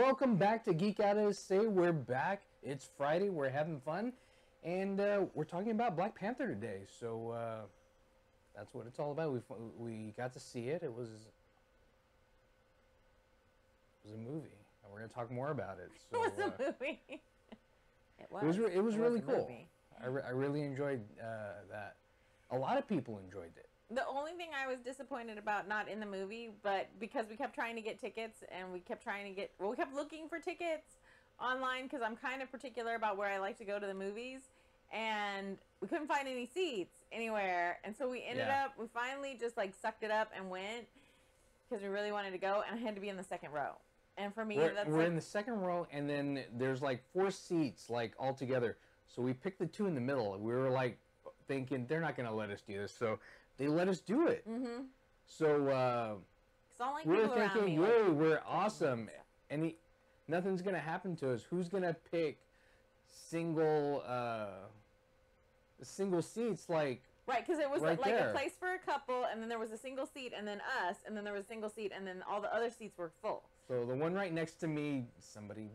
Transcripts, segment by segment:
welcome back to Geek Out of Say. We're back. It's Friday. We're having fun, and we're talking about Black Panther today. So that's what it's all about. We got to see it. It was a movie, and we're gonna talk more about it. So, It was a movie. It was really cool. I really enjoyed that. A lot of people enjoyed it. The only thing I was disappointed about, not in the movie, but because we kept trying to get tickets and we kept looking for tickets online because I'm kind of particular about where I like to go to the movies, and we couldn't find any seats anywhere, and so we we finally just like sucked it up and went because we really wanted to go, and I had to be in the second row. And for me, we're in the second row, and then there's like 4 seats like all together. So we picked the 2 in the middle. We were like thinking they're not going to let us do this, so they let us do it. Mm-hmm. So we're thinking, yay, we're awesome. Nothing's going to happen to us. Who's going to pick single seats like? Right, because it was right like there. A place for a couple, and then there was a single seat, and then us, and then there was a single seat, and then all the other seats were full. So the one right next to me, somebody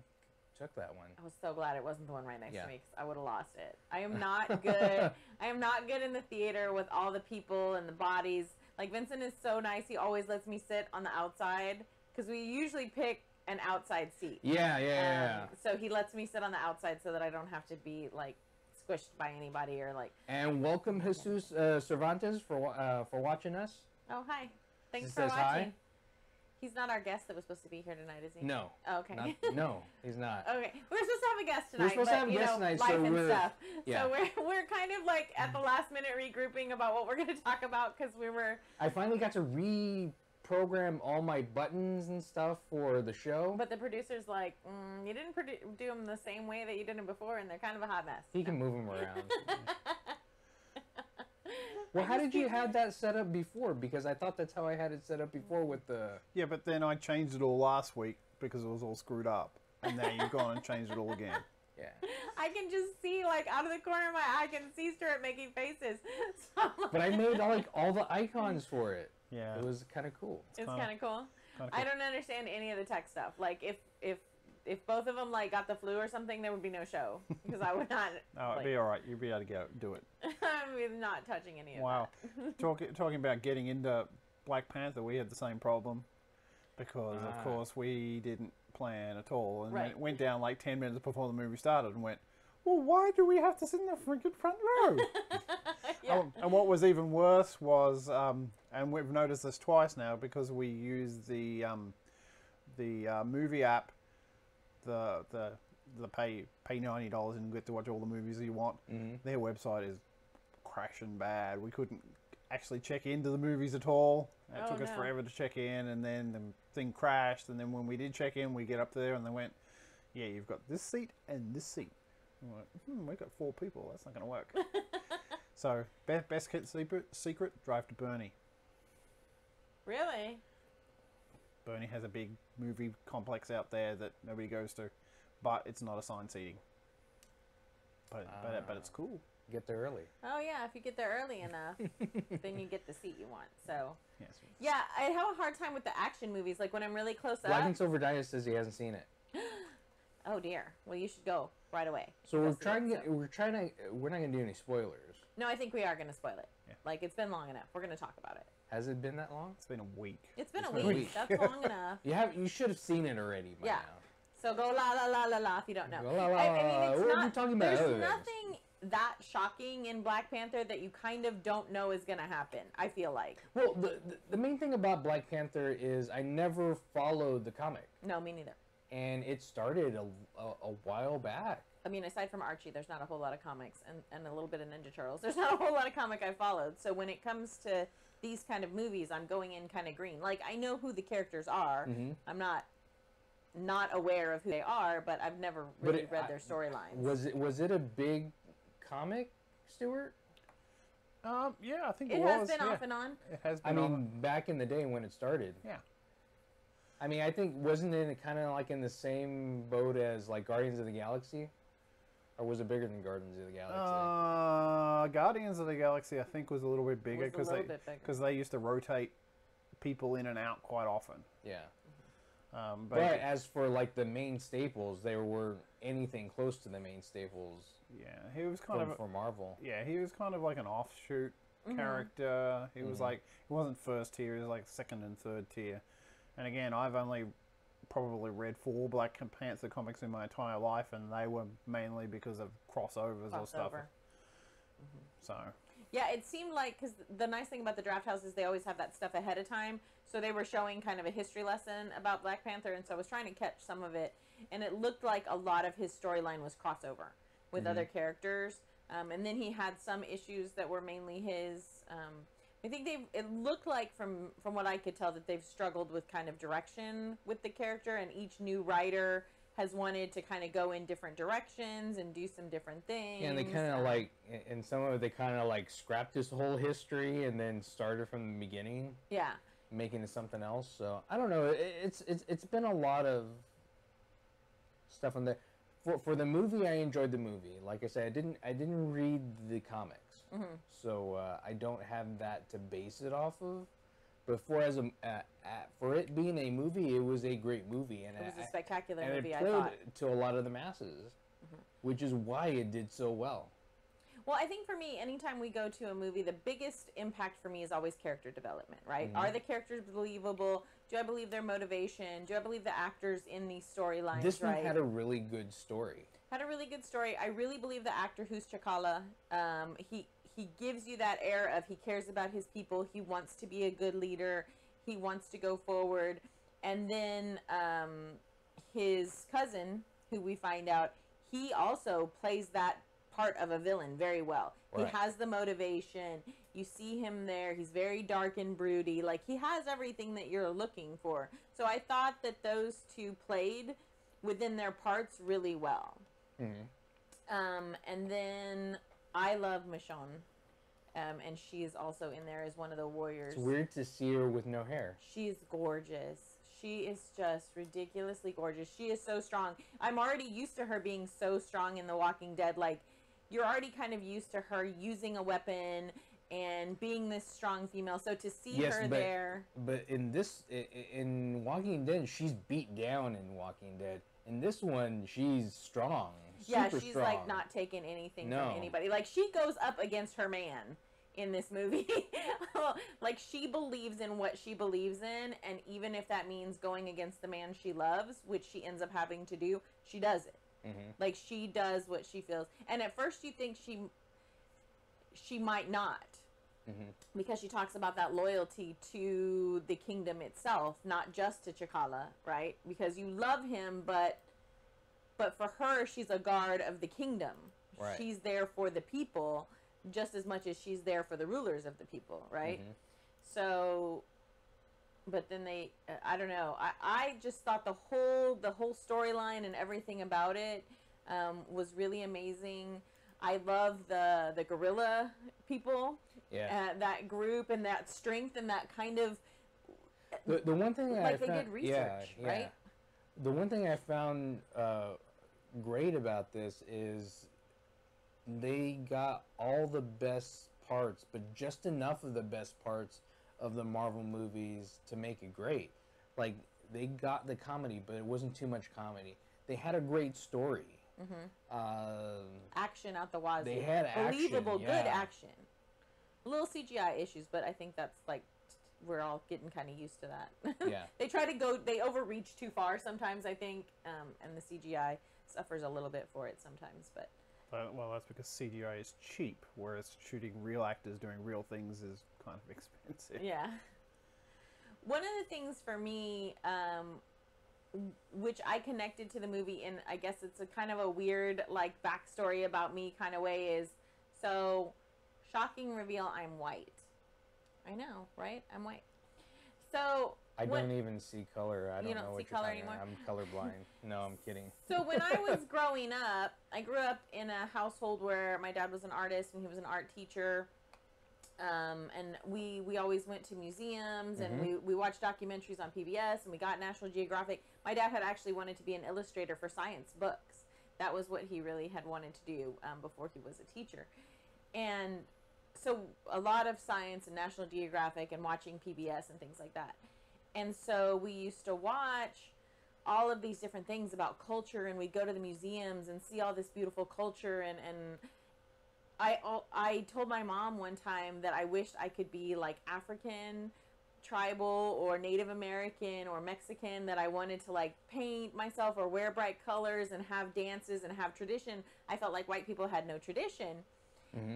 took that one. I was so glad it wasn't the one right next to me because I would have lost it. I am not good. I am not good in the theater with all the people and the bodies. Like Vincent is so nice. He always lets me sit on the outside because we usually pick an outside seat. Yeah. So he lets me sit on the outside so that I don't have to be like squished by anybody or like. And welcome Jesus Cervantes for watching us. Oh, hi. Thanks for watching. Hi. He's not our guest that was supposed to be here tonight, is he? No. Oh, okay. No, he's not. Okay. We're supposed to have a guest tonight. We're supposed to have a guest tonight, life so and stuff. Yeah. So we're kind of like at the last minute regrouping about what we're going to talk about because we were... I finally got to reprogram all my buttons and stuff for the show. But the producer's like, you didn't do them the same way that you did them before, and they're kind of a hot mess. He can move them around. Well, how did you have that set up before? Because I thought that's how I had it set up before with the... Yeah, but then I changed it all last week because it was all screwed up. And now you've gone and changed it all again. Yeah. I can just see, like, out of the corner of my eye, I can see Stuart making faces. So, but I made all the icons for it. Yeah. It was kind of cool. It's kind of cool. I don't understand any of the tech stuff. Like, if both of them like got the flu or something, there would be no show because I would not. No, it'd be all right. You'd be able to go do it. I'm not touching any of that. Talking about getting into Black Panther, we had the same problem because, of course, we didn't plan at all, and went down like 10 minutes before the movie started, and went, well, why do we have to sit in the freaking front row? And what was even worse was, and we've noticed this twice now because we use the movie app. The pay $90 and get to watch all the movies you want. Mm-hmm. Their website is crashing bad. We couldn't actually check into the movies at all. It took us forever to check in, and then the thing crashed. And then when we did check in, we get up there and they went, "Yeah, you've got this seat and this seat." I'm like, we've got 4 people. That's not going to work. So best kept secret: drive to Burnie. Really? Burnie has a big movie complex out there that nobody goes to, but it's not assigned seating. But it's cool. Get there early. Oh yeah, if you get there early enough, then you get the seat you want. So yes. Yeah, I have a hard time with the action movies. Like when I'm really close Black up. and Silver Dias says he hasn't seen it. Oh dear. Well, you should go right away. So we're not gonna do any spoilers. No, I think we are gonna spoil it. Yeah. Like it's been long enough. We're gonna talk about it. Has it been that long? It's been a week. It's been a week. That's long enough. You should have seen it already by now. So go la la la la la if you don't know. Go, la, la, I mean, it's what are we talking about? There's nothing that shocking in Black Panther that you kind of don't know is gonna happen. I feel like. Well, the main thing about Black Panther is I never followed the comic. No, me neither. And it started a while back. I mean, aside from Archie, there's not a whole lot of comics, and a little bit of Ninja Turtles. There's not a whole lot of comic I followed. So when it comes to these kind of movies, I'm going in kind of green. Like, I know who the characters are. Mm-hmm. I'm not aware of who they are, but I've never really read their storylines. Was it a big comic, Stuart? Yeah, I think it has been off and on. It has been. I mean, back in the day when it started. Yeah. I mean, I think, wasn't it kind of like in the same boat as, like, Guardians of the Galaxy? Or was it bigger than Guardians of the Galaxy? Guardians of the Galaxy, I think, was a little bit bigger because they used to rotate people in and out quite often. Yeah. But as for like the main staples, there were anything close to the main staples. Yeah, he was kind of for Marvel. Yeah, he was kind of like an offshoot character. He was like, he wasn't first tier. He was like second and third tier. And again, I've only probably read 4 Black Panther comics in my entire life, and they were mainly because of crossovers or stuff. So. Yeah, it seemed like, because the nice thing about the Draft House is they always have that stuff ahead of time. So they were showing kind of a history lesson about Black Panther, and so I was trying to catch some of it. And it looked like a lot of his storyline was crossover with other characters. And then he had some issues that were mainly his. I think it looked like from what I could tell that they've struggled with kind of direction with the character, and each new writer has wanted to kind of go in different directions and do some different things. Yeah, and they kind of like, in some of it, they kind of like scrapped his whole history and then started from the beginning. Yeah. Making it something else. So I don't know. It's been a lot of stuff on there. For the movie, I enjoyed the movie. Like I said, I didn't read the comics, so I don't have that to base it off of. But for it being a movie, it was a great movie, and it was a spectacular movie. And it played to a lot of the masses, which is why it did so well. Well, I think for me, anytime we go to a movie, the biggest impact for me is always character development, right? Are the characters believable? Do I believe their motivation? Do I believe the actors in these storylines? This one had a really good story. Had a really good story. I really believe the actor who's T'Challa, he gives you that air of he cares about his people. He wants to be a good leader. He wants to go forward. And then his cousin, who we find out, he also plays that part of a villain very well. Right. He has the motivation. You see him there. He's very dark and broody. Like, he has everything that you're looking for. So I thought that those two played within their parts really well. And then I love Michonne. And she is also in there as one of the warriors. It's weird to see her with no hair. She's gorgeous. She is just ridiculously gorgeous. She is so strong. I'm already used to her being so strong in The Walking Dead. Like, you're already kind of used to her using a weapon and being this strong female. So to see her there. But in Walking Dead, she's beat down in Walking Dead. In this one, she's strong. Yeah, she's strong. Like not taking anything from anybody. Like, she goes up against her man in this movie. Like, she believes in what she believes in, and even if that means going against the man she loves, which she ends up having to do, she does it. Like, she does what she feels. And at first you think she might not. Because she talks about that loyalty to the kingdom itself, not just to T'Challa, right? Because you love him, but for her, she's a guard of the kingdom. Right. She's there for the people just as much as she's there for the rulers of the people, right? So, but then I don't know. I just thought the whole storyline and everything about it was really amazing. I love the gorilla people, that group and that strength and that kind of. The one thing like they did research, right? The one thing I found great about this is they got all the best parts, but just enough of the best parts of the Marvel movies to make it great. Like, they got the comedy, but it wasn't too much comedy. They had a great story. Action out the wazoo. They had believable, good action. A little CGI issues, but I think that's like we're all getting kind of used to that. Yeah. They overreach too far sometimes, I think, and the CGI suffers a little bit for it sometimes, but. Well, that's because CGI is cheap, whereas shooting real actors doing real things is kind of expensive. Yeah. One of the things for me, which I connected to the movie, and I guess it's a kind of a weird, like, backstory about me kind of way, is, so, shocking reveal, I'm white. I know, right? I'm white. So... I don't even see color. I don't know what you're talking about. I'm colorblind. No, I'm kidding. So when I was growing up, I grew up in a household where my dad was an artist and he was an art teacher. And we always went to museums and we watched documentaries on PBS and we got National Geographic. My dad had actually wanted to be an illustrator for science books. That was what he really had wanted to do before he was a teacher. And so a lot of science and National Geographic and watching PBS and things like that. And so we used to watch all of these different things about culture, and we'd go to the museums and see all this beautiful culture, and I told my mom one time that I wished I could be like African, tribal, or Native American, or Mexican, that I wanted to like paint myself or wear bright colors and have dances and have tradition. I felt like white people had no tradition.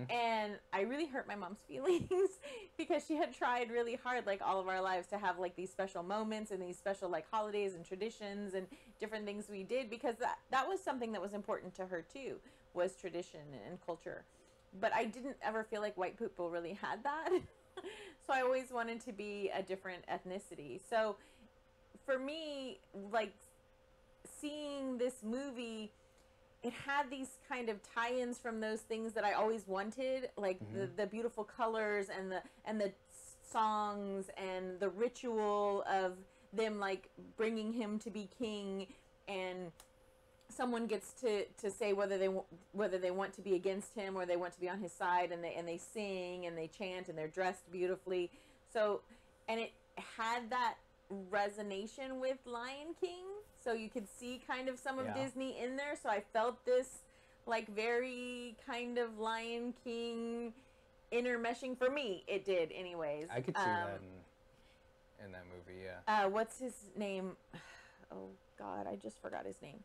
And I really hurt my mom's feelings because she had tried really hard, like all of our lives, to have like these special moments and these special like holidays and traditions and different things we did, because that was something that was important to her too, was tradition and culture. But I didn't ever feel like white people really had that. So I always wanted to be a different ethnicity. So for me, like, seeing this movie, it had these kind of tie-ins from those things that I always wanted, like the beautiful colors and the songs and the ritual of them like bringing him to be king, and someone gets to say whether they want to be against him or they want to be on his side, and they sing and they chant and they're dressed beautifully. So, and it had that resonation with Lion King, so you could see kind of some of Disney in there. So I felt this like very kind of Lion King intermeshing. For me, it did anyways. I could see that in that movie, yeah. What's his name? Oh God, I just forgot his name.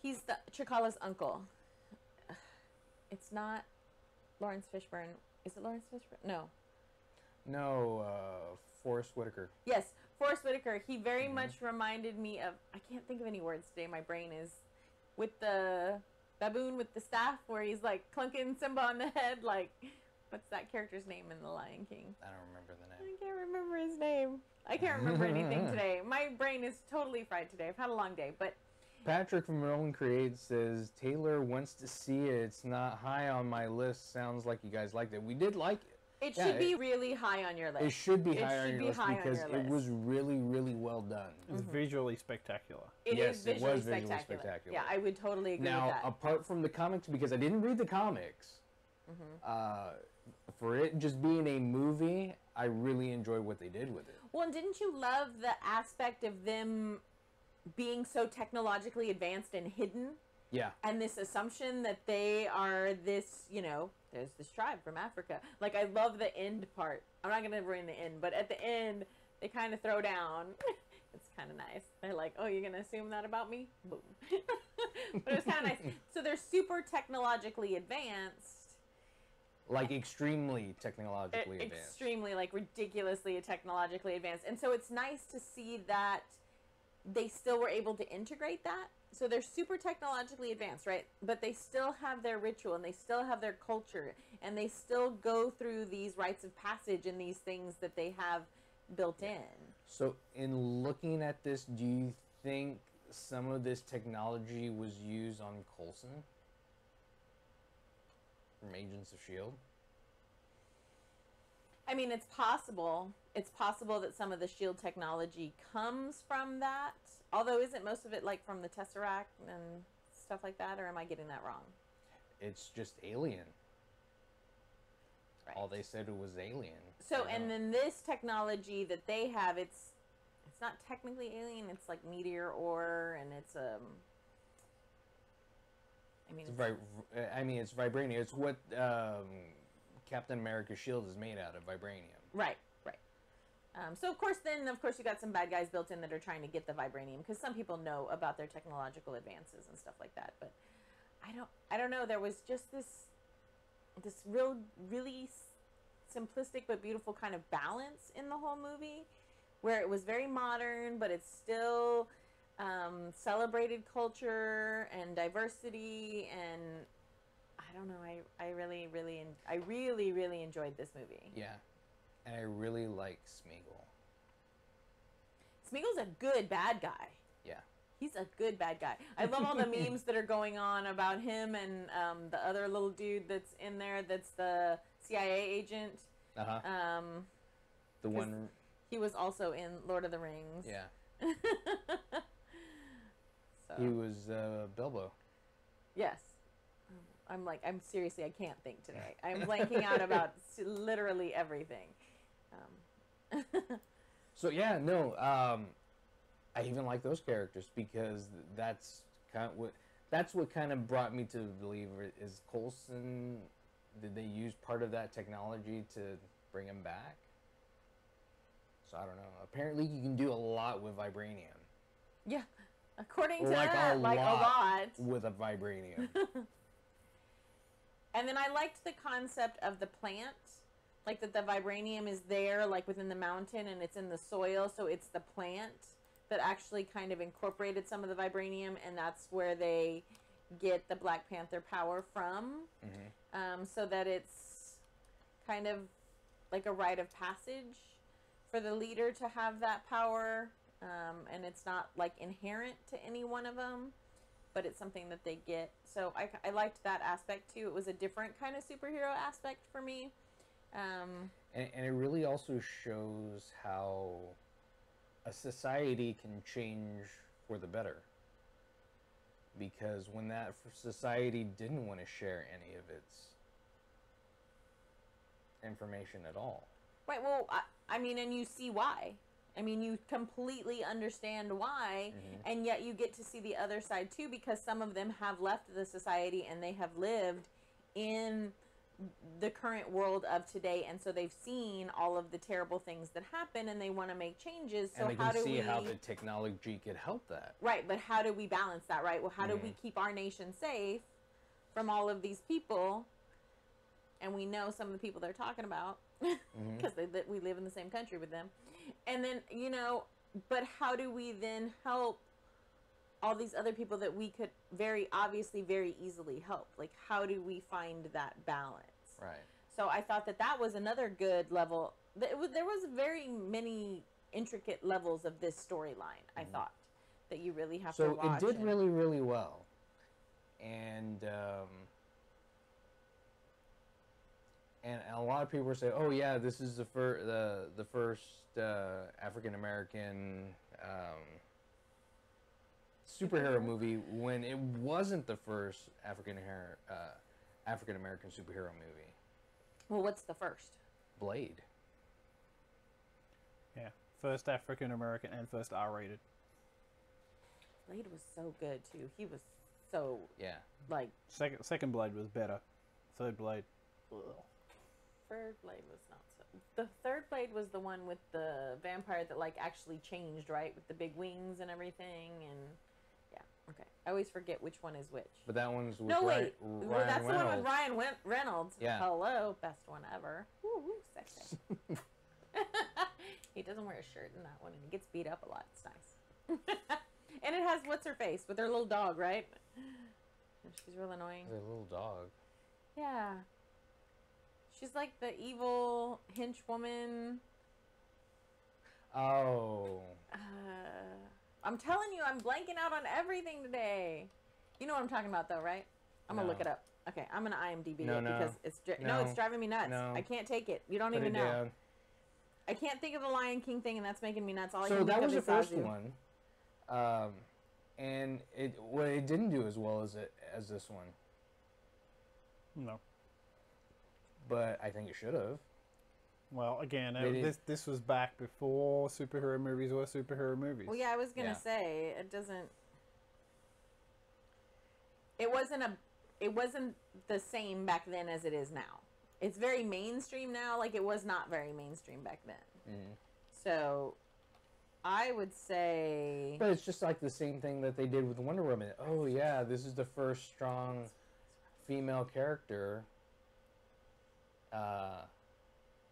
He's the Chikala's uncle. It's not Lawrence Fishburne. Is it Lawrence Fishburne? No, Forrest Whitaker. Yes, Forrest Whitaker. He very much reminded me of, I can't think of any words today, my brain is, with the baboon with the staff, where he's like clunking Simba on the head, like, what's that character's name in The Lion King? I don't remember the name. I can't remember his name. I can't remember anything today. My brain is totally fried today. I've had a long day, but... Patrick from Rolling Create says, Taylor wants to see it. It's not high on my list. Sounds like you guys liked it. We did like it. It should be really high on your list. It should be high on your list because it was really, really well done. It's visually spectacular. It was visually spectacular. Yeah, I would totally agree with that. Now, apart from the comics, because I didn't read the comics, for it just being a movie, I really enjoyed what they did with it. Well, and didn't you love the aspect of them being so technologically advanced and hidden? Yeah. And this assumption that they are this, there's this tribe from Africa. Like, I love the end part. I'm not going to ruin the end, but at the end, they kind of throw down. It's kind of nice. They're like, oh, you're going to assume that about me? Boom. But it was kind of nice. So they're super technologically advanced. Like, extremely technologically advanced. Extremely, like, ridiculously technologically advanced. And so it's nice to see that they still were able to integrate that. So they're super technologically advanced, right? But they still have their ritual, and they still have their culture, and they still go through these rites of passage and these things that they have built in. So in looking at this, do you think some of this technology was used on Coulson from Agents of S.H.I.E.L.D.? I mean, it's possible. It's possible that some of the S.H.I.E.L.D. technology comes from that. Although, isn't most of it like from the Tesseract and stuff like that, or am I getting that wrong? It's just alien. Right. All they said it was alien. So, and then this technology that they have, it's not technically alien. It's like meteor ore, and it's it's vibranium. It's what Captain America's shield is made out of, vibranium. Right. So of course you got some bad guys built in that are trying to get the vibranium, because some people know about their technological advances and stuff like that. But I don't know. There was just this really simplistic but beautiful kind of balance in the whole movie, where it was very modern, but it still celebrated culture and diversity. And I don't know. I really enjoyed this movie. Yeah. And I really like Smeagol. Smeagol's a good bad guy. Yeah. He's a good bad guy. I love all the memes that are going on about him and the other little dude that's in there that's the CIA agent. Uh-huh. The one... He was also in Lord of the Rings. Yeah. So. He was Bilbo. Yes. I'm seriously, I can't think today. I'm blanking out about literally everything. So yeah, no, I even like those characters because that's what kind of brought me to believe is Coulson. Did they use part of that technology to bring him back? So I don't know. Apparently, you can do a lot with vibranium. Yeah, according to like that, a lot with a vibranium. And then I liked the concept of the plant, like that the vibranium is there, like within the mountain, and it's in the soil, so it's the plant that actually kind of incorporated some of the vibranium, and that's where they get the Black Panther power from. So that it's kind of like a rite of passage for the leader to have that power, and it's not like inherent to any one of them, but it's something that they get. So I liked that aspect too. It was a different kind of superhero aspect for me. And it really also shows how a society can change for the better. Because when that society didn't want to share any of its information at all. Right, well, I mean, and you see why. I mean, you completely understand why, and yet you get to see the other side too, because some of them have left the society and they have lived in the current world of today, and so they've seen all of the terrible things that happen, and they want to make changes. So and they can see how the technology could help that. Right, but how do we balance that, right? Well, how do we keep our nation safe from all of these people? And we know some of the people they're talking about because we live in the same country with them. And then, you know, but how do we then help all these other people that we could very obviously, very easily help? Like, how do we find that balance? Right. So I thought that that was another good level. There was very many intricate levels of this storyline, I thought, that you really have to watch. So it did really, really well. And a lot of people say, "Oh yeah, this is the first African American superhero movie," when it wasn't the first African American superhero movie. Well, what's the first? Blade. Yeah, first African American and first R-rated. Blade was so good too. He was so like second Blade was better. Third Blade. Ugh. Third Blade was not so. The third Blade was the one with the vampire that like actually changed, right, with the big wings and everything, and yeah, okay. I always forget which one is which. But that one's with Ryan that's Reynolds. the one with Ryan Reynolds. Yeah. Hello, best one ever. Woo, sexy. He doesn't wear a shirt in that one, and he gets beat up a lot. It's nice. And it has what's her face with her little dog, right? She's real annoying. It's a little dog. Yeah. She's like the evil henchwoman. Oh. I'm telling you, I'm blanking out on everything today. You know what I'm talking about, though, right? I'm gonna look it up. Okay, I'm gonna IMDb it because it's it's driving me nuts. No. I can't take it. You don't Put even it know. down. I can't think of the Lion King thing, and that's making me nuts. All I So can that think was of the is first Zazu. one, and it didn't do as well as this one. No. But I think it should have. Well, again, This was back before superhero movies were superhero movies. Well, yeah, I was gonna say it doesn't. It wasn't the same back then as it is now. It's very mainstream now. Like it was not very mainstream back then. So, I would say. But it's just like the same thing that they did with Wonder Woman. Oh yeah, this is the first strong female character.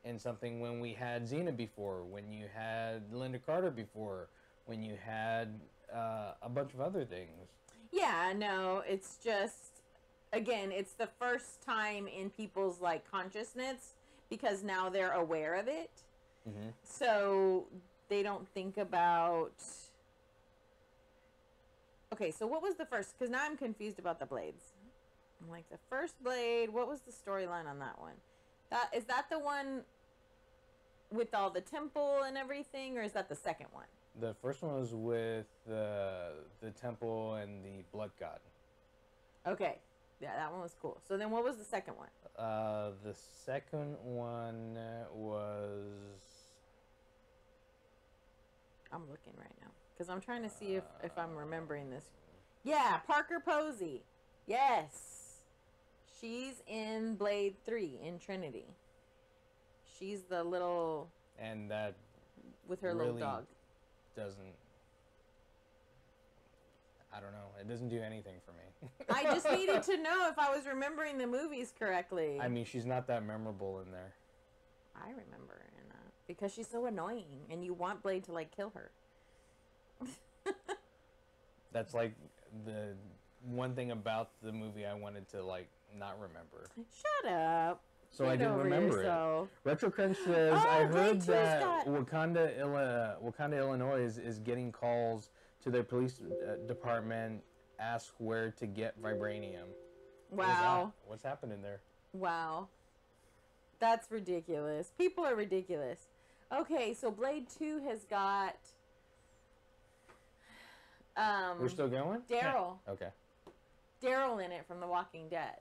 In something when we had Xena before, when you had Linda Carter before, when you had a bunch of other things. Yeah, no, it's just, again, it's the first time in people's like consciousness because now they're aware of it. So they don't think about. Okay, so what was the first? Because now I'm confused about the blades. I'm like, the first Blade, what was the storyline on that one? Is that the one with all the temple and everything, or is that the second one? The first one was with the temple and the blood god. Okay, yeah, that one was cool. So then what was the second one? The second one was... I'm looking right now. Because I'm trying to see if I'm remembering this. Yeah, Parker Posey. Yes. She's in Blade 3 in Trinity. She's the little... And that with her really little dog. Doesn't... I don't know. It doesn't do anything for me. I just needed to know if I was remembering the movies correctly. I mean, she's not that memorable in there. I remember her in that. Because she's so annoying. And you want Blade to, like, kill her. That's like the one thing about the movie I wanted to like not remember. Shut up. So I Get didn't over remember yourself. it. Retro Crunch says, Oh, I Blade heard 2's that got- Wakanda, Illinois is getting calls to their police department, ask where to get vibranium. Wow. What's happening there? Wow. That's ridiculous. People are ridiculous. Okay, so Blade 2 has got... We're still going? Daryl. Okay. Daryl in it from The Walking Dead.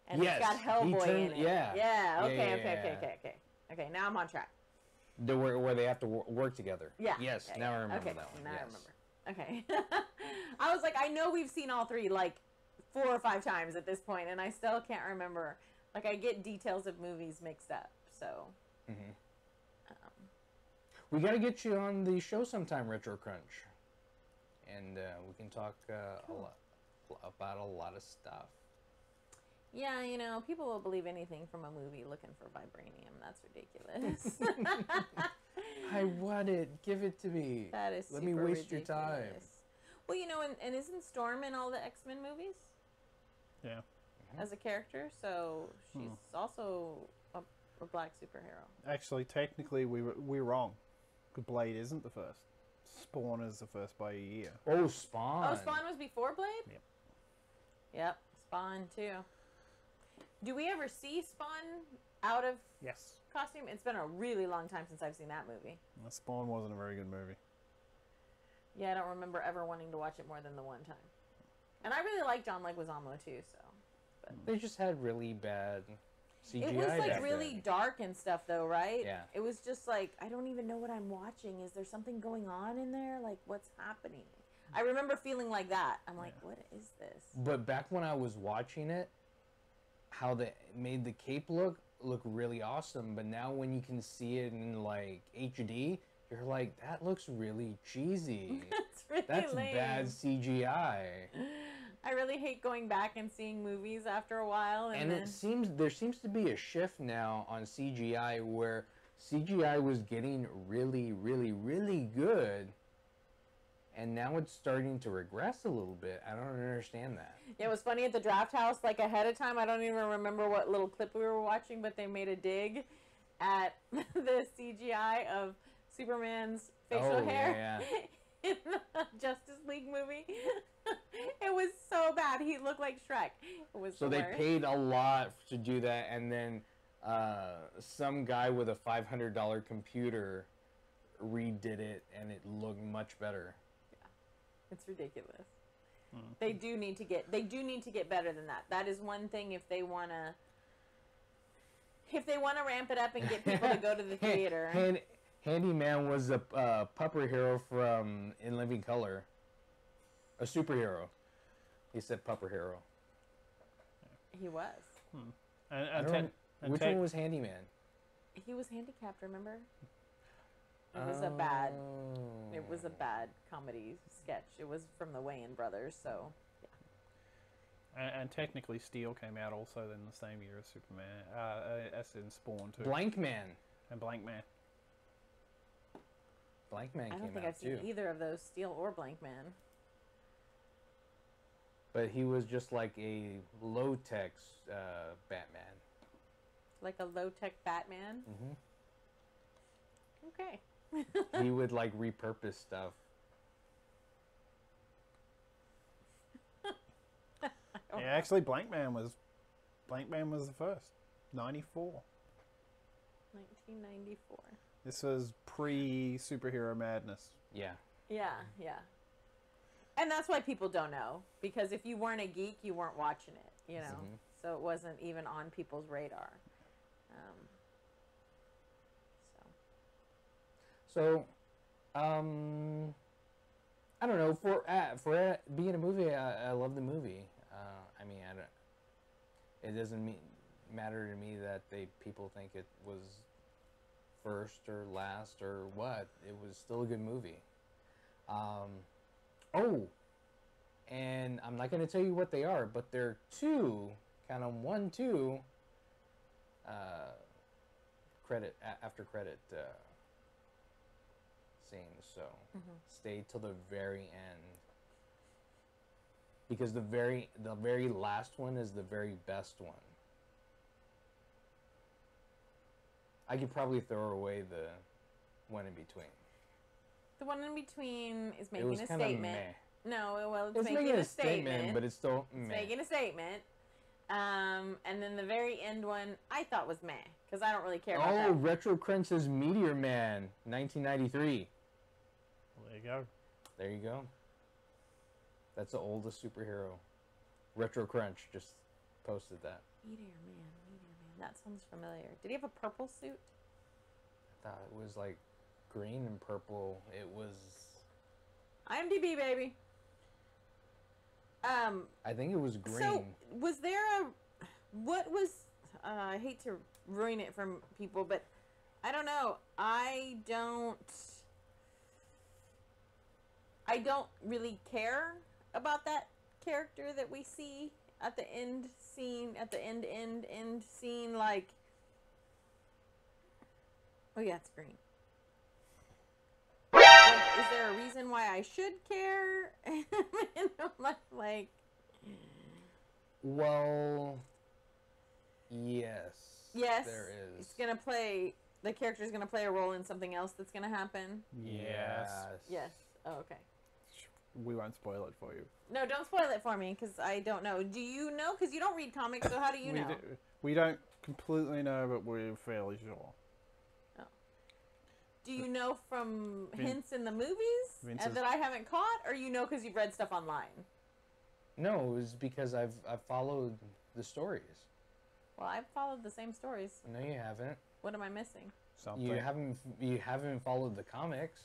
And Yes, it's got he Hellboy turned- in it. yeah. Yeah, okay, Yeah, okay, yeah, okay, yeah. okay, okay. Okay, now I'm on track. Where they have to work together. Yeah. Yes, yeah, now yeah. I remember okay, that one. Now yes. I remember. Okay. I was like, I know we've seen all three like 4 or 5 times at this point, and I still can't remember. Like, I get details of movies mixed up, so... We got to get you on the show sometime, Retro Crunch. And we can talk about a lot of stuff. Yeah, you know, people will believe anything from a movie looking for vibranium. That's ridiculous. I want it. Give it to me. That is Let me super waste your time. ridiculous. Well, you know, and isn't Storm in all the X-Men movies Yeah. as a character? So she's also a black superhero. Actually, technically, we're wrong. Blade isn't the first. Spawn is the first by a year. Oh, Spawn. Oh, Spawn was before Blade? Yep. Yep, Spawn too. Do we ever see Spawn out of Yes. costume? It's been a really long time since I've seen that movie. Spawn wasn't a very good movie. Yeah, I don't remember ever wanting to watch it more than the one time. And I really like John Leguizamo too, so. They just had really bad CGI. It was like back really then. dark and stuff though, right? Yeah. It was just like, I don't even know what I'm watching. Is there something going on in there? Like, what's happening? I remember feeling like that. I'm like, what is this? But back when I was watching it, how they made the cape look really awesome. But now when you can see it in like HD, you're like, that looks really cheesy. That's really That's lame. bad CGI. I really hate going back and seeing movies after a while. And then... there seems to be a shift now on CGI where CGI was getting really, really, really good. And now it's starting to regress a little bit. I don't understand that. Yeah, it was funny at the draft house, like ahead of time. I don't even remember what little clip we were watching, but they made a dig at the CGI of Superman's facial hair in the Justice League movie. It was so bad. He looked like Shrek. It was So they paid a lot to do that, and then some guy with a $500 computer redid it, and it looked much better. It's ridiculous. They do need to get better than that. That is one thing if they wanna ramp it up and get people to go to the theater. Handyman was a pupper hero from In Living Color. A superhero. He said pupper hero. He was. Which one was Handyman? He was handicapped, remember? It was a bad comedy sketch. It was from the Wayans brothers, so yeah. And technically, Steel came out also in the same year as Superman, as in Spawn too. Blank Man. And Blank Man. Blank Man I came don't think out I've seen too. either of those, Steel or Blank Man. But he was just like a low-tech Batman. Like a low-tech Batman? Mm-hmm. Okay. He would like repurpose stuff. Yeah, actually, Blank Man was the first. 94. 1994. This was pre-superhero madness. Yeah. Yeah, yeah. And that's why people don't know. Because if you weren't a geek, you weren't watching it, you know. Mhm. So it wasn't even on people's radar. So, I don't know. For it being a movie, I love the movie. I mean, I don't. It doesn't matter to me that people think it was first or last or what. It was still a good movie. Oh, and I'm not going to tell you what they are, but they're two, kind of 1-2 credit after credit scenes. So stay till the very end, because the very last one is the very best one. I could probably throw away the one in between. The one in between is It making was a kind of statement. meh. No, well, it's It's making making a statement, but it's still it's meh. making a statement. And then the very end one I thought was meh, because I don't really care about that. Retro Crunch's Meteor Man, 1993. Well, there you go. There you go. That's the oldest superhero. Retro Crunch just posted that. Meteor Man. That sounds familiar. Did he have a purple suit? I thought it was like green and purple. It was... IMDb, baby. I think it was green. So, was there what was, I hate to ruin it for people, but I don't know. I don't really care about that character that we see at the end scene, like, oh yeah, it's green. Like, is there a reason why I should care? You know, like, well, yes. Yes, there is. it's gonna play. The character's gonna play a role in something else that's gonna happen. Yes. Yes. Oh, okay. We won't spoil it for you. No, don't spoil it for me, because I don't know. Do you know? Because you don't read comics, so how do you know? We don't completely know, but we're fairly sure. Oh. Do you know from hints in the movies Vince's... that I haven't caught, or you know because you've read stuff online? No, it was because I've followed the stories. Well, I've followed the same stories. No, you haven't. What am I missing? Something. You haven't followed the comics.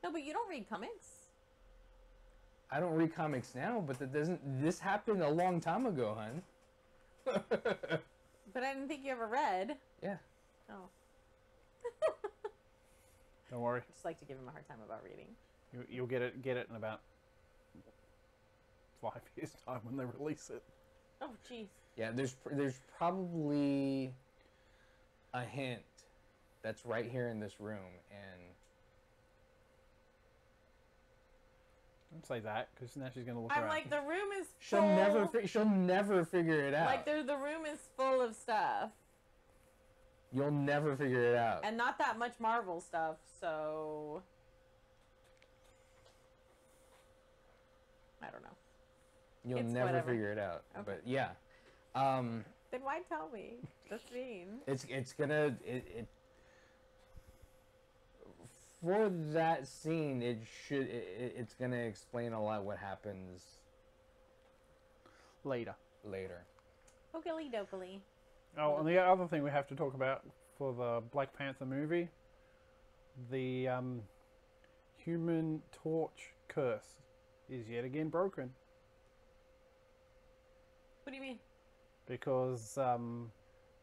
No, but you don't read comics. I don't read comics now, but this happened a long time ago, hun. But I didn't think you ever read. Yeah. Oh. Don't worry. I just like to give him a hard time about reading. You'll get it in about 5 years' time when they release it. Oh, jeez. Yeah, there's probably a hint that's right here in this room, and Don't say that, because now she's gonna look I'm around. like, the room is she'll full. she'll never figure it out. Like, the room is full of stuff. You'll never figure it out. And not that much Marvel stuff, so... I don't know. You'll It's never whatever. figure it out. Okay. But yeah. Then why tell me? That's mean. It's gonna for that scene it's gonna explain a lot what happens Later. Okily dokily. Oh, and the other thing we have to talk about for the Black Panther movie, the Human Torch curse is yet again broken. What do you mean? Because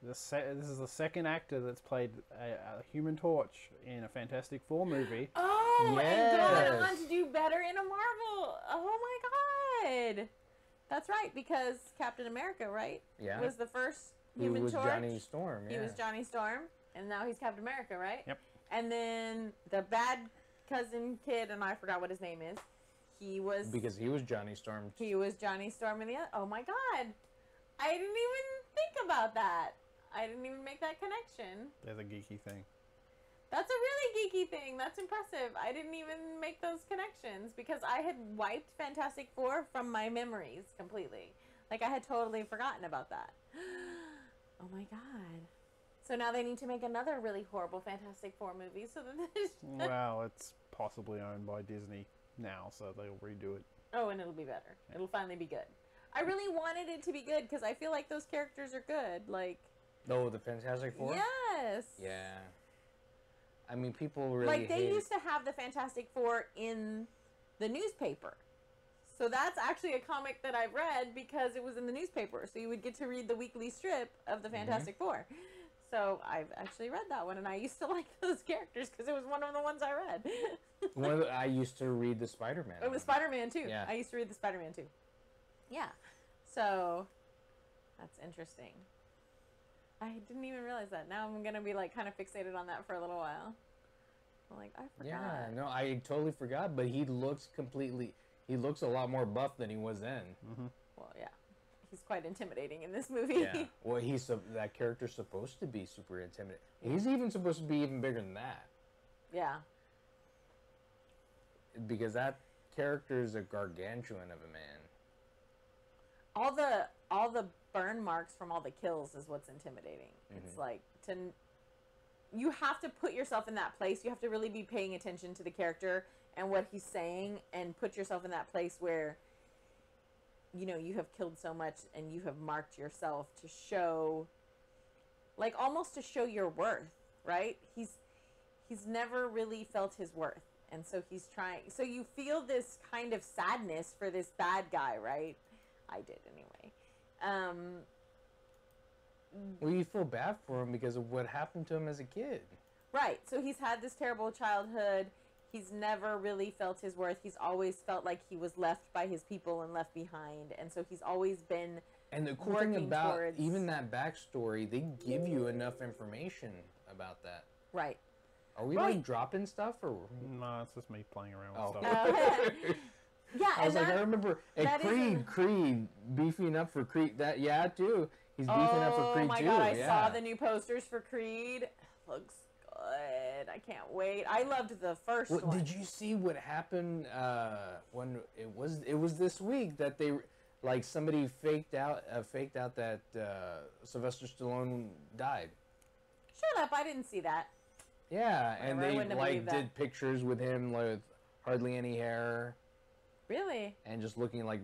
this is the second actor that's played a Human Torch in a Fantastic Four movie. Oh, Yes. and going on to do better in a Marvel. Oh my god. That's right, because Captain America, right? Yeah. Was the first Who Human was Torch. Johnny Storm, yeah. He was Johnny Storm, and now he's Captain America, right? Yep. And then the bad cousin kid, and I forgot what his name is. He was Johnny Storm. He was Johnny Storm in the other. Oh my god. I didn't even think about that. I didn't even make that connection. There's a geeky thing. That's a really geeky thing. That's impressive. I didn't even make those connections because I had wiped Fantastic Four from my memories completely. Like, I had totally forgotten about that. Oh my god. So now they need to make another really horrible Fantastic Four movie so that Well, it's possibly owned by Disney now, so they'll redo it. Oh, and it'll be better. It'll finally be good. I really wanted it to be good because I feel like those characters are good. Like, Oh, the Fantastic Four? yes. Yeah. I mean, people really like, they hate... used to have the Fantastic Four in the newspaper. So that's actually a comic that I've read because it was in the newspaper. So you would get to read the weekly strip of the Fantastic Four. So I've actually read that one, and I used to like those characters because it was one of the ones I read. I used to read the Spider-Man. It was Spider-Man too. Yeah. I used to read the Spider-Man too. Yeah. So that's interesting. I didn't even realize that. Now I'm gonna be like kind of fixated on that for a little while. I'm like, I forgot. Yeah, no, I totally forgot. But he looks a lot more buff than he was then. Mm-hmm. Well, yeah, he's quite intimidating in this movie. Yeah. Well, that character's supposed to be super intimidating. He's even supposed to be even bigger than that. Yeah. Because that character is a gargantuan of a man. All the burn marks from all the kills is what's intimidating. It's like you have to put yourself in that place. You have to really be paying attention to the character and what he's saying, and put yourself in that place where, you know, you have killed so much and you have marked yourself to show, like, almost to show your worth, right? He's never really felt his worth, and so he's trying. So you feel this kind of sadness for this bad guy, right? I did anyway. Well, you feel bad for him because of what happened to him as a kid. Right. So he's had this terrible childhood. He's never really felt his worth. He's always felt like he was left by his people and left behind. And so he's always been And the cool thing about even that backstory, they give you enough information about that. Right. Are we like dropping stuff or? No, it's just me playing around with stuff. Yeah, I was like, I remember at Creed beefing up for Creed. Too. He's beefing up for Creed too. Oh my God, I saw the new posters for Creed. Looks good. I can't wait. I loved the first one. Did you see what happened when it was this week that they like somebody faked out that Sylvester Stallone died? Shut up! I didn't see that. Yeah, Whatever, and they like did pictures with him like, with hardly any hair. Really? And just looking like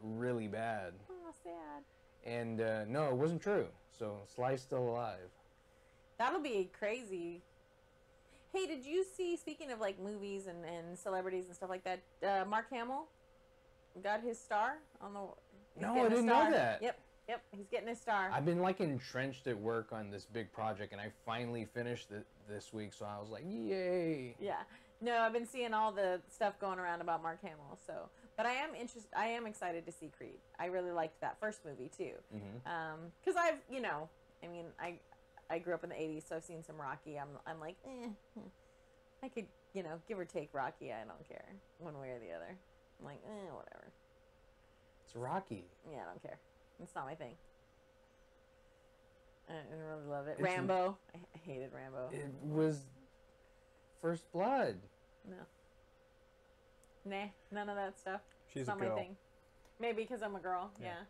really bad. Oh, sad. And no, it wasn't true. So Sly's still alive. That'll be crazy. Hey, did you see, speaking of like movies and celebrities and stuff like that, Mark Hamill got his star on the... No, I didn't know that. Yep, he's getting his star. I've been like entrenched at work on this big project, and I finally finished it this week, so I was like, yay. Yeah. No, I've been seeing all the stuff going around about Mark Hamill, so... But I am excited to see Creed. I really liked that first movie, too. Because I've, you know, I mean, I grew up in the 80s, so I've seen some Rocky. I'm like, I could, you know, give or take Rocky. I don't care one way or the other. I'm like, whatever. It's Rocky. Yeah, I don't care. It's not my thing. I didn't really love it. Rambo. I hated Rambo. It was First Blood. No. Nah, none of that stuff. She's it's not a girl. my thing. Maybe because I'm a girl, yeah.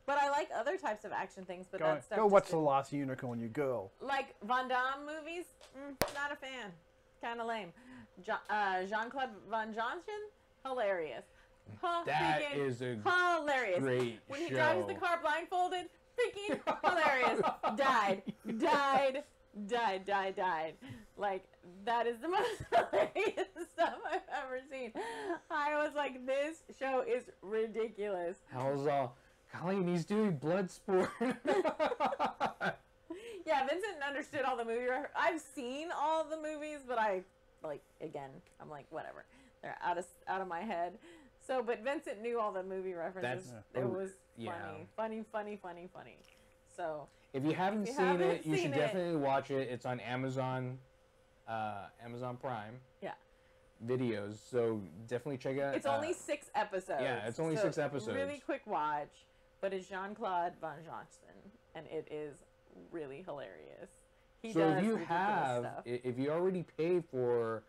But I like other types of action things, but that stuff... Go watch The Last Unicorn, you girl. Like Van Damme movies? Not a fan. Kind of lame. Jean-Claude Van Johnson? Hilarious. That is a hilarious. Great when he show. drives the car blindfolded, freaking hilarious. Died. Like, that is the most hilarious stuff I've ever seen. I was like, this show is ridiculous. How's Colleen, he's doing Bloodsport. Yeah, Vincent understood all the movie. I've seen all the movies, but I'm like, whatever. They're out of my head. So, but Vincent knew all the movie references. It was funny. So, if you haven't seen it, you should definitely watch it. It's on Amazon Prime. Yeah. Videos. So definitely check it out. It's only 6 episodes. Yeah, it's only 6 episodes. Really quick watch, but it's Jean-Claude Van Johnson, and it is really hilarious. He does stuff. If you already pay for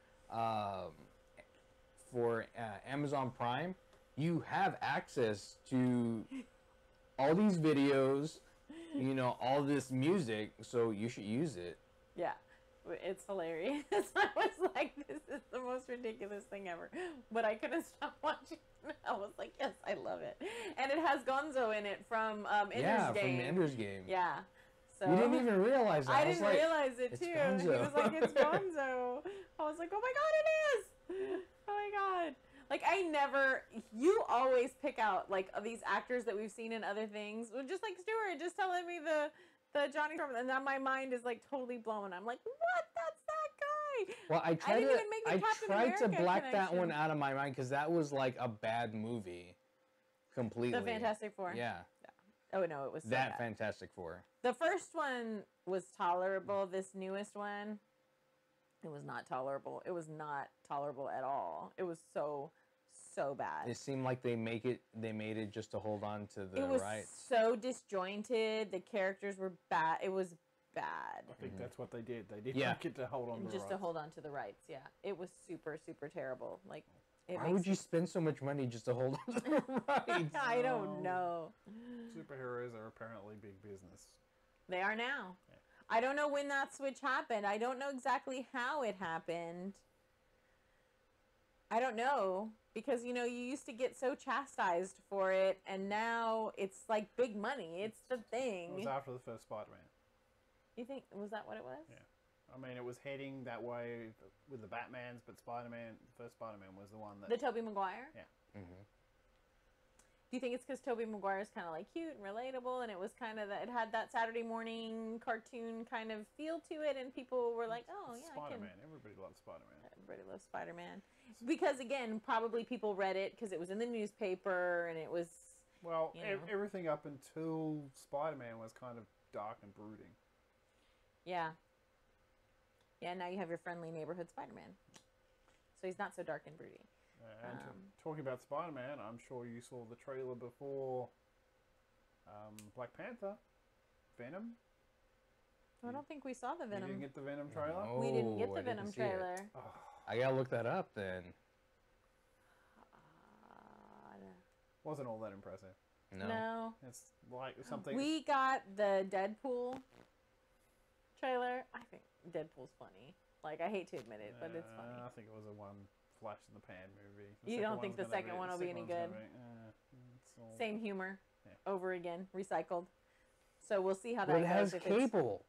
Amazon Prime, you have access to all these videos, you know, all this music, so you should use it. Yeah, it's hilarious. I was like, this is the most ridiculous thing ever, but I couldn't stop watching. I was like, yes, I love it. And it has Gonzo in it from Ender's Game. Yeah, from Ender's Game. Yeah. So you didn't even realize that. I didn't realize it too. Gonzo. He was like, it's Gonzo. I was like, oh my God, it is. Oh my God. Like, you always pick out, like, these actors that we've seen in other things. Just like Stuart, just telling me the Johnny Storm, and now my mind is, like, totally blown. I'm like, what? That's that guy. Well, I tried to black connection. that one out of my mind because that was like a bad movie, completely. The Fantastic Four. Yeah. Oh no, it was so bad. Fantastic Four. The first one was tolerable. This newest one, it was not tolerable. It was not tolerable at all. It was so bad. It seemed like they made it just to hold on to the rights. It was so disjointed. The characters were bad. It was bad. I think that's what they did. They did not get to hold on to the rights. Just to hold on to the rights, yeah. It was super, super terrible. Like, why would you spend so much money just to hold on to the rights? I don't know. Superheroes are apparently big business. They are now. Yeah. I don't know when that switch happened. I don't know exactly how it happened. I don't know. Because, you used to get so chastised for it, and now it's like big money. It's the thing. It was after the first Spider-Man. You think, was that what it was? Yeah. I mean, it was heading that way with the Batmans, but the first Spider-Man was the one that... The Tobey Maguire? Yeah. Mm-hmm. Do you think it's because Tobey Maguire is kind of like cute and relatable, and it was kind of it had that Saturday morning cartoon kind of feel to it, and people were like, oh yeah, Spider-Man. Everybody loves Spider-Man. Everybody loves Spider-Man. Because again, probably people read it because it was in the newspaper, and it was... Well, everything up until Spider-Man was kind of dark and brooding. Yeah. Yeah, now you have your friendly neighborhood Spider-Man. So he's not so dark and broody. And talking about Spider-Man, I'm sure you saw the trailer before Black Panther, Venom. I don't think we saw the Venom. You didn't get the Venom trailer? No, we didn't get the Venom trailer. Oh. I gotta look that up then. Wasn't all that impressive. No. It's like something... We got the Deadpool trailer. I think Deadpool's funny. Like, I hate to admit it, but it's funny. I think it was a one flash in the pan movie. You don't think the second one will be any good? Same humor over again, recycled. So we'll see how that goes. It has Cable.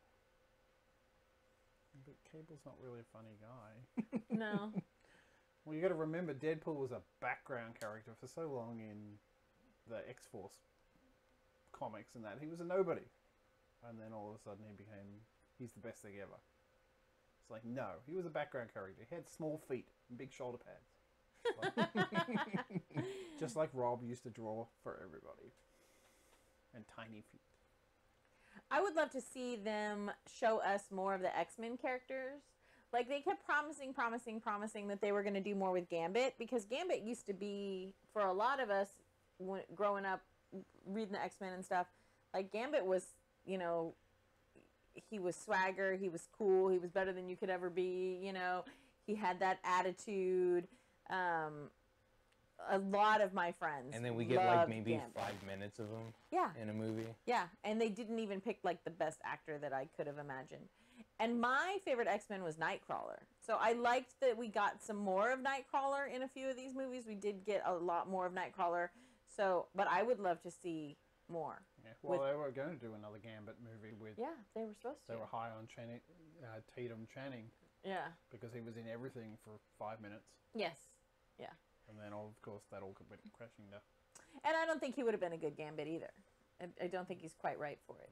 But Cable's not really a funny guy. No. Well, you got to remember, Deadpool was a background character for so long in the X-Force comics and that. He was a nobody. And then all of a sudden he's the best thing ever. It's like, no, he was a background character. He had small feet and big shoulder pads. Just like Rob used to draw for everybody. And tiny feet. I would love to see them show us more of the X-Men characters. Like, they kept promising that they were going to do more with Gambit, because Gambit used to be, for a lot of us, growing up, reading the X-Men and stuff, like, Gambit was, he was swagger, he was cool, he was better than you could ever be, he had that attitude. A lot of my friends and then we get like maybe Gambit. 5 minutes of him in a movie. Yeah, and they didn't even pick like the best actor that I could have imagined. And my favorite X-Men was Nightcrawler. So I liked that we got some more of Nightcrawler in a few of these movies. We did get a lot more of Nightcrawler. So, but I would love to see more. Yeah. Well, they were going to do another Gambit movie with... Yeah, they were supposed to. They were high on Tatum Channing. Yeah. Because he was in everything for 5 minutes. Yes. Yeah. And then, of course, that all went crashing down. And I don't think he would have been a good Gambit either. I don't think he's quite right for it.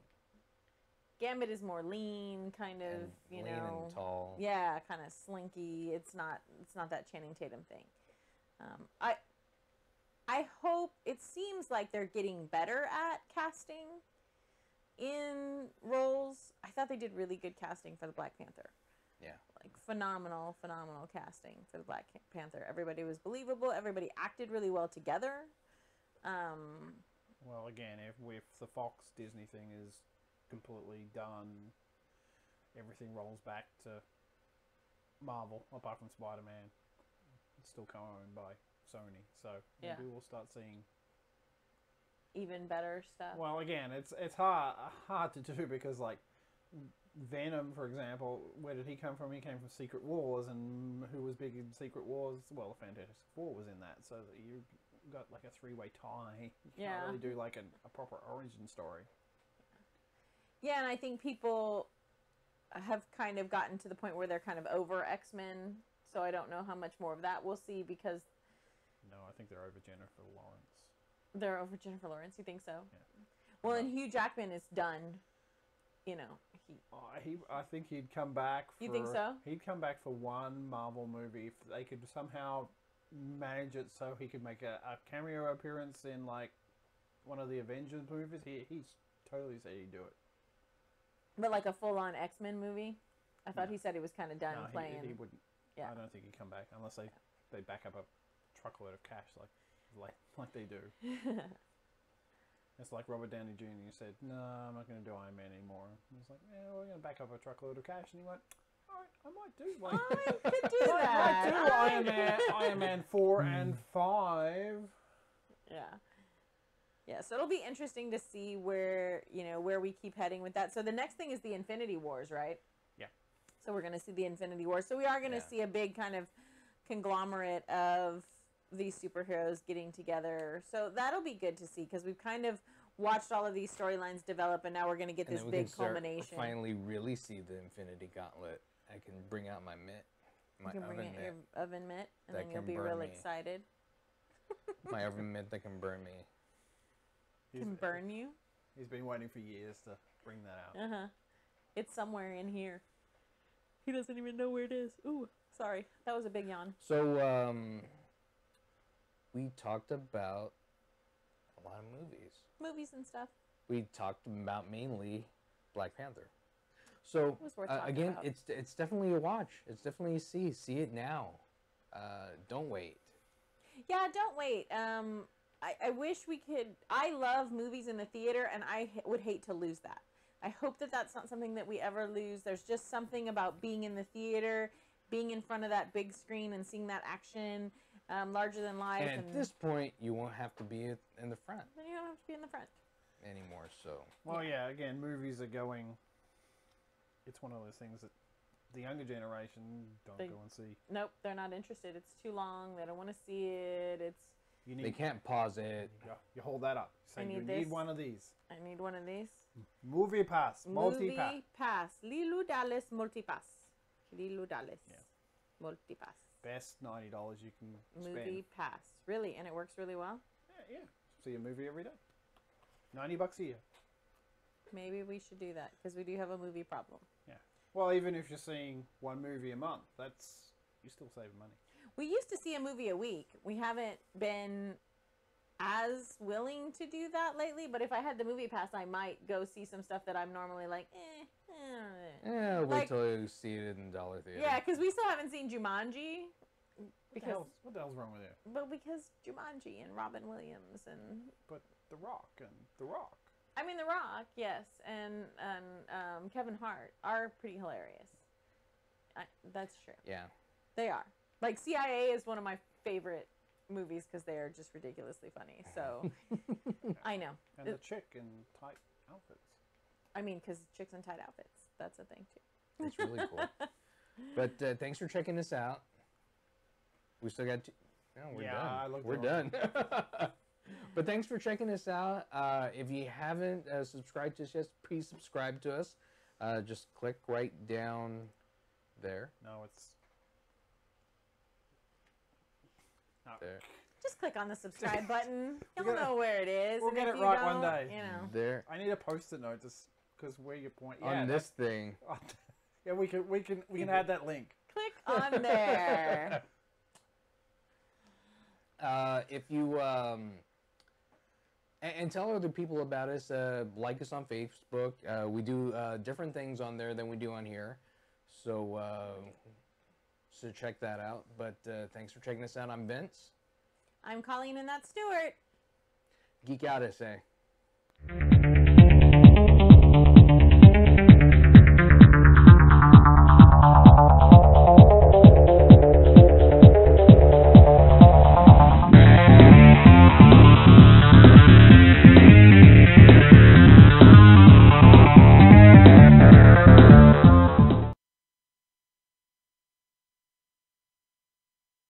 Gambit is more lean, kind of, lean and tall. Yeah, kind of slinky. It's not that Channing Tatum thing. I hope, it seems like they're getting better at casting in roles. I thought they did really good casting for the Black Panther. Yeah. Like, phenomenal casting for the Black Panther. Everybody was believable. Everybody acted really well together. Well, again, if the Fox Disney thing is completely done, everything rolls back to Marvel, apart from Spider-Man. It's still co-owned by Sony, so maybe we'll start seeing even better stuff. Well, again, it's hard to do because, like, Venom, for example, where did he come from? He came from Secret Wars, and who was big in Secret Wars? Well, the Fantastic Four was in that, so that you got like a three-way tie. You can't really do like a proper origin story. Yeah, and I think people have kind of gotten to the point where they're kind of over X-Men, so I don't know how much more of that we'll see, because No, I think they're over Jennifer Lawrence. They're over Jennifer Lawrence. You think so? Yeah. Well, and Hugh Jackman is done. You know, I think he'd come back. You think so? He'd come back for one Marvel movie. If they could somehow manage it so he could make a cameo appearance in like one of the Avengers movies, he's totally said he'd do it. But like a full-on X-Men movie? I thought he said he was kind of done playing. He wouldn't. Yeah. I don't think he'd come back unless they back up a truckload of cash like they do. It's like Robert Downey Jr. said, "No, I'm not going to do Iron Man anymore." And it's like, "Yeah, we're going to back up a truckload of cash," and he went, "All right, I might do one. I could do that. I might do Iron Man 4 and 5." Yeah. Yeah, so it'll be interesting to see where we keep heading with that. So the next thing is the Infinity Wars, right? Yeah. So we're going to see the Infinity Wars. So we are going to see a big kind of conglomerate of these superheroes getting together. So that'll be good to see because we've kind of watched all of these storylines develop, and now we're going to get this big culmination. Finally, really see the Infinity Gauntlet. I can bring out my mitt, you can bring out your oven mitt, and then you'll be real excited. My oven mitt that can burn me. Can burn you? He's been waiting for years to bring that out. Uh-huh. It's somewhere in here. He doesn't even know where it is. Ooh, sorry. That was a big yawn. So, we talked about a lot of movies. Movies and stuff. We talked about mainly Black Panther. So, again, it's definitely a watch. It's definitely a see. See it now. Don't wait. Yeah, don't wait. I wish we could. I love movies in the theater, and I would hate to lose that. I hope that that's not something that we ever lose. There's just something about being in the theater, being in front of that big screen and seeing that action larger than life. And at this point, you won't have to be in the front. Then you don't have to be in the front anymore. So. Well, yeah. Again, movies are going. It's one of those things that the younger generation don't go and see. Nope, they're not interested. It's too long. They don't want to see it. They can't pause it. You hold that up. Say, you need one of these. I need one of these. Movie pass. Multi-pass. Movie pass. Lilu Dallas multi-pass. Lilu Dallas. Yeah. Multi-pass. Best $90 you can spend. Movie pass. Really? And it works really well? Yeah. See a movie every day. $90 a year. Maybe we should do that because we do have a movie problem. Yeah. Well, even if you're seeing one movie a month, you're still saving money. We used to see a movie a week. We haven't been as willing to do that lately, but if I had the movie pass, I might go see some stuff that I'm normally like, wait till you see it in the dollar theater. Yeah, because we still haven't seen Jumanji. What the hell's wrong with it? But because Jumanji and Robin Williams and... But The Rock. I mean, The Rock, yes, and Kevin Hart are pretty hilarious. That's true. Yeah. They are. Like, CIA is one of my favorite movies because they are just ridiculously funny. So, I know. And the chick in tight outfits. I mean, because chicks in tight outfits. That's a thing, too. It's really cool. But thanks for checking this out. We still got... we're done. We're done. But thanks for checking us out. If you haven't subscribed to us yet, please subscribe to us. Just click right down there. No, it's... There. Just click on the subscribe button. You'll know where it is. We'll get it right one day. There. I need a post-it note just because where you point. On this thing. Yeah, we can add that link. Click on there. If you and tell other people about us. Like us on Facebook. We do different things on there than we do on here. So check that out. But thanks for checking us out. I'm Vince. I'm Colleen, and that's Stuart. Geek out, I say.